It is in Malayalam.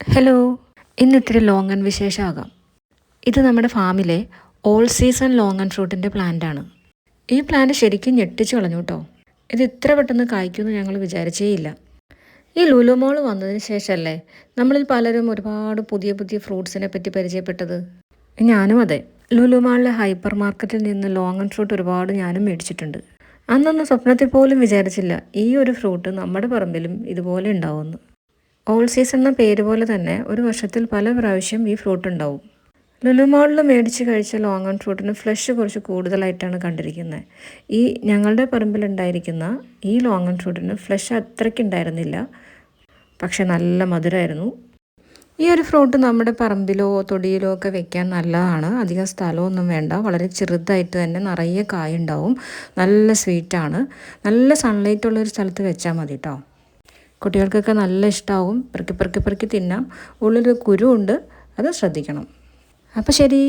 ഹലോ, ഇന്ന് ഇത്തിരി ലോങ്ങൺ വിശേഷമാകാം. ഇത് നമ്മുടെ ഫാമിലെ ഓൾ സീസൺ ലോങ്ങൺ ഫ്രൂട്ടിൻ്റെ പ്ലാന്റാണ്. ഈ പ്ലാന്റ് ശരിക്കും ഞെട്ടിച്ചു കളഞ്ഞു കേട്ടോ. ഇത് ഇത്ര പെട്ടെന്ന് കായ്ക്കുമെന്ന് ഞങ്ങൾ വിചാരിച്ചേയില്ല. ഈ ലുലു മോൾ വന്നതിന് ശേഷമല്ലേ നമ്മളിൽ പലരും ഒരുപാട് പുതിയ പുതിയ ഫ്രൂട്ട്സിനെ പറ്റി പരിചയപ്പെട്ടത്. ഞാനും അതെ. ലുലു മാളിലെ ഹൈപ്പർ മാർക്കറ്റിൽ നിന്ന് ലോങ്ങൺ ഫ്രൂട്ട് ഒരുപാട് ഞാനും മേടിച്ചിട്ടുണ്ട്. അന്നൊന്നും സ്വപ്നത്തിൽ പോലും വിചാരിച്ചില്ല ഈ ഒരു ഫ്രൂട്ട് നമ്മുടെ പറമ്പിലും ഇതുപോലെ ഉണ്ടാവുമെന്ന്. ഓൾ സീസൺ എന്ന പേര് പോലെ തന്നെ ഒരു വർഷത്തിൽ പല പ്രാവശ്യം ഈ ഫ്രൂട്ട് ഉണ്ടാവും. ലുലു മാളിൽ മേടിച്ച് കഴിച്ച ലോങ്ങൺ ഫ്രൂട്ടിന് ഫ്ലഷ് കുറച്ച് കൂടുതലായിട്ടാണ് കണ്ടിരിക്കുന്നത്. ഈ ഞങ്ങളുടെ പറമ്പിലുണ്ടായിരിക്കുന്ന ഈ ലോങ്ങൺ ഫ്രൂട്ടിന് ഫ്ലഷ് അത്രയ്ക്ക് ഉണ്ടായിരുന്നില്ല, പക്ഷെ നല്ല മധുരമായിരുന്നു. ഈ ഒരു ഫ്രൂട്ട് നമ്മുടെ പറമ്പിലോ തൊടിയിലോ ഒക്കെ വെക്കാൻ നല്ലതാണ്. അധികം സ്ഥലമൊന്നും വേണ്ട, വളരെ ചെറുതായിട്ട് തന്നെ നിറയെ കായുണ്ടാവും. നല്ല സ്വീറ്റാണ്. നല്ല സൺലൈറ്റ് ഉള്ളൊരു സ്ഥലത്ത് വെച്ചാൽ മതി കേട്ടോ. കുട്ടികൾക്കൊക്കെ നല്ല ഇഷ്ടമാവും. പെറുക്കി പെറുക്കി പെറുക്കി തിന്നാം. ഉള്ളിൽ കുരുവുണ്ട്, അത് ശ്രദ്ധിക്കണം. അപ്പോൾ ശരി.